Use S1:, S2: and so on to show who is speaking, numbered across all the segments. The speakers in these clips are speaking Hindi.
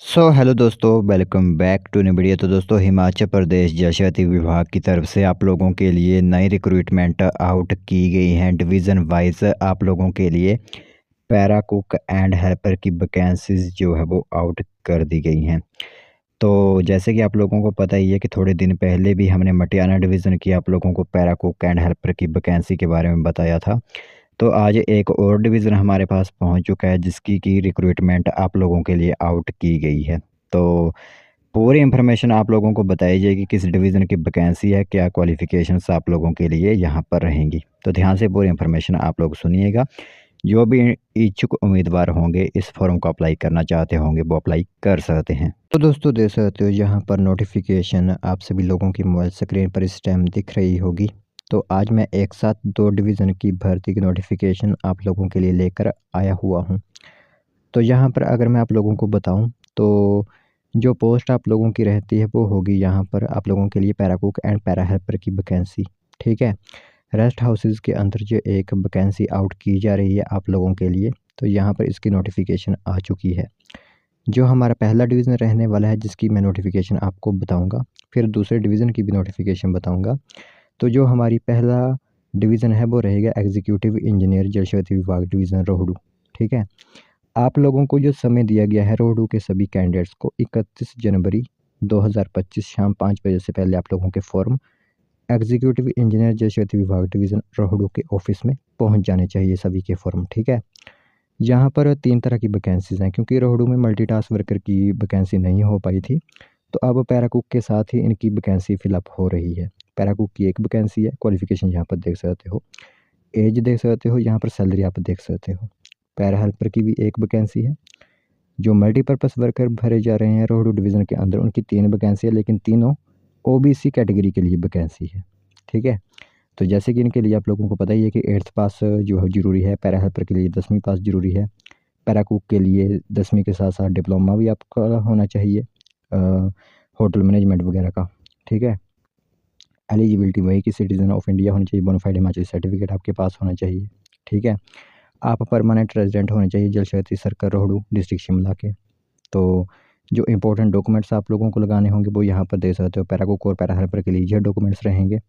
S1: हेलो दोस्तों, welcome back to new video. तो दोस्तों, हिमाचल प्रदेश जल शक्ति विभाग की तरफ से आप लोगों के लिए नई रिक्रूटमेंट आउट की गई हैं। डिवीज़न वाइज आप लोगों के लिए पैरा कुक एंड हेल्पर की वैकेंसीज जो है वो आउट कर दी गई हैं। तो जैसे कि आप लोगों को पता ही है कि थोड़े दिन पहले भी हमने मटियाना डिवीज़न की आप लोगों को पैरा कुक एंड हेल्पर की वैकेंसी के बारे में बताया था। तो आज एक और डिवीज़न हमारे पास पहुंच चुका है जिसकी की रिक्रूटमेंट आप लोगों के लिए आउट की गई है। तो पूरी इन्फॉर्मेशन आप लोगों को बताई जाएगी किस डिवीज़न की वैकेंसी है, क्या क्वालिफ़िकेशंस आप लोगों के लिए यहाँ पर रहेंगी। तो ध्यान से पूरी इन्फॉर्मेशन आप लोग सुनिएगा। जो भी इच्छुक उम्मीदवार होंगे, इस फॉर्म को अप्लाई करना चाहते होंगे, वो अप्लाई कर सकते हैं। तो दोस्तों, देख सकते हो यहाँ पर नोटिफिकेशन आप सभी लोगों की मोबाइल स्क्रीन पर इस टाइम दिख रही होगी। तो आज मैं एक साथ दो डिवीज़न की भर्ती की नोटिफिकेशन आप लोगों के लिए लेकर आया हुआ हूँ। तो यहाँ पर अगर मैं आप लोगों को बताऊँ तो जो पोस्ट आप लोगों की रहती है वो होगी यहाँ पर आप लोगों के लिए para cook and para helper की वैकेंसी। ठीक है। रेस्ट हाउसेज़ के अंदर जो एक वैकेंसी आउट की जा रही है आप लोगों के लिए, तो यहाँ पर इसकी नोटिफिकेशन आ चुकी है। जो हमारा पहला डिवीज़न रहने वाला है जिसकी मैं नोटिफिकेशन आपको बताऊँगा, फिर दूसरे डिवीज़न की भी नोटिफिकेशन बताऊँगा। तो जो हमारी पहला डिवीज़न है वो रहेगा एग्जीक्यूटिव इंजीनियर जल शक्ति विभाग डिवीज़न रोहडू। ठीक है। आप लोगों को जो समय दिया गया है रोहडू के सभी कैंडिडेट्स को 31 जनवरी 2025 शाम 5 बजे से पहले आप लोगों के फॉर्म एग्जीक्यूटिव इंजीनियर जल शक्ति विभाग डिवीज़न रोहडू के ऑफिस में पहुंच जाने चाहिए सभी के फॉर्म। ठीक है। यहाँ पर 3 तरह की वैकेंसीज़ हैं क्योंकि रोहडू में मल्टीटास्क वर्कर की वैकेंसी नहीं हो पाई थी, तो अब पैराकुक के साथ ही इनकी वैकेंसी फिलअप हो रही है। पैराकुक की एक वैकेंसी है, क्वालिफ़िकेशन यहाँ पर देख सकते हो, एज देख सकते हो, यहाँ पर सैलरी आप देख सकते हो। पैरा हेल्पर की भी एक वैकेंसी है। जो मल्टीपर्पज़ वर्कर भरे जा रहे हैं रोहडू डिवीज़न के अंदर उनकी 3 वैकेंसी है, लेकिन तीनों ओबीसी कैटेगरी के लिए वैकेंसी है। ठीक है। तो जैसे कि इनके लिए आप लोगों को पता ही है कि 8th पास जो है ज़रूरी है, पैरा हेल्पर के लिए 10वीं पास ज़रूरी है, पैरा कुक के लिए 10वीं के साथ साथ डिप्लोमा भी आपका होना चाहिए होटल मैनेजमेंट वगैरह का। ठीक है। एलिजिबिलिटी वही कि सिटीज़न ऑफ इंडिया होनी चाहिए, बोनाफाइड हिमाचली सर्टिफिकेट आपके पास होना चाहिए। ठीक है। आप परमानेंट रेजिडेंट होने चाहिए जल शक्ति सर्कल रोहडू डिस्ट्रिक्ट शिमला के। तो जो इंपॉर्टेंट डॉक्यूमेंट्स आप लोगों को लगाने होंगे वो यहाँ पर दे सकते हो। पैरा कुक और पैरा हेल्पर के लिए यह डॉक्यूमेंट्स रहेंगे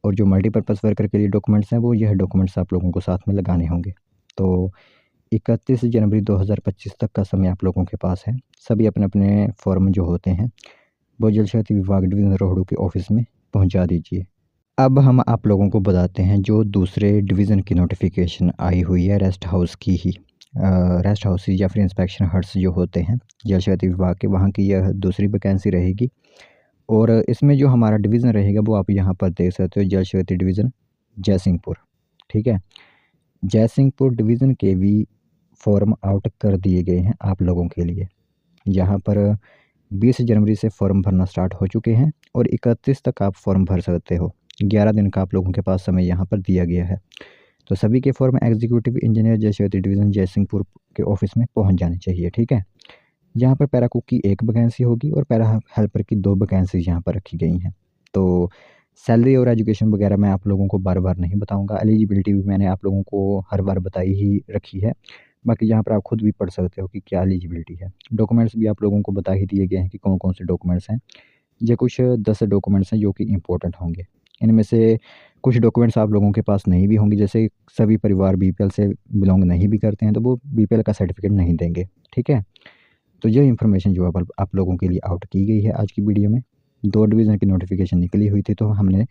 S1: और जो मल्टीपर्पज़ वर्कर के लिए डॉक्यूमेंट्स हैं वो यह डॉक्यूमेंट्स आप लोगों को साथ में लगाने होंगे। तो 31 जनवरी 2025 तक का समय आप लोगों के पास है। सभी अपने अपने फॉर्म जो होते हैं वो जल शक्ति विभाग डिवीज़न रोहडू के ऑफिस में पहुंचा दीजिए। अब हम आप लोगों को बताते हैं जो दूसरे डिवीज़न की नोटिफिकेशन आई हुई है रेस्ट हाउस की ही। रेस्ट हाउसेज या फिर इंस्पेक्शन हट्स जो होते हैं जल शक्ति विभाग के, वहाँ की यह दूसरी वैकेंसी रहेगी। और इसमें जो हमारा डिवीज़न रहेगा वो आप यहाँ पर देख सकते हो, जल शक्ति डिवीज़न जयसिंहपुर। ठीक है। जयसिंहपुर डिवीज़न के भी फॉर्म आउट कर दिए गए हैं आप लोगों के लिए। यहाँ पर 20 जनवरी से फॉर्म भरना स्टार्ट हो चुके हैं और 31 तक आप फॉर्म भर सकते हो। 11 दिन का आप लोगों के पास समय यहाँ पर दिया गया है। तो सभी के फॉर्म एग्जीक्यूटिव इंजीनियर जल शक्ति डिवीज़न जयसिंहपुर के ऑफिस में पहुँच जाने चाहिए। ठीक है। यहाँ पर पैरा कुक की एक वैकेंसी होगी और पैरा हेल्पर की 2 वैकेंसीज यहाँ पर रखी गई हैं। तो सैलरी और एजुकेशन वगैरह मैं आप लोगों को बार-बार नहीं बताऊँगा। एलिजिबिलिटी भी मैंने आप लोगों को हर बार बताई ही रखी है। बाकी यहाँ पर आप खुद भी पढ़ सकते हो कि क्या एलिजिबिलिटी है। डॉक्यूमेंट्स भी आप लोगों को बता ही दिए गए हैं कि कौन-कौन से डॉक्यूमेंट्स हैं। ये कुछ 10 डॉक्यूमेंट्स हैं जो कि इम्पोर्टेंट होंगे। इनमें से कुछ डॉक्यूमेंट्स आप लोगों के पास नहीं भी होंगे, जैसे सभी परिवार बीपीएल से बिलॉन्ग नहीं भी करते हैं तो वो बीपीएल का सर्टिफिकेट नहीं देंगे। ठीक है। तो ये इन्फॉर्मेशन जो आप लोगों के लिए आउट की गई है आज की वीडियो में। 2 डिवीज़न की नोटिफिकेशन निकली हुई थी तो हमने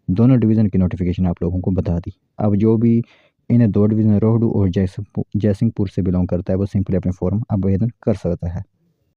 S1: दोनों डिवीज़न की नोटिफिकेशन आप लोगों को बता दी। अब जो भी इन 2 डिवीज़न रोहडू और जयसिंहपुर से बिलॉन्ग करता है वो सिंपली अपने फॉर्म आवेदन कर सकता है।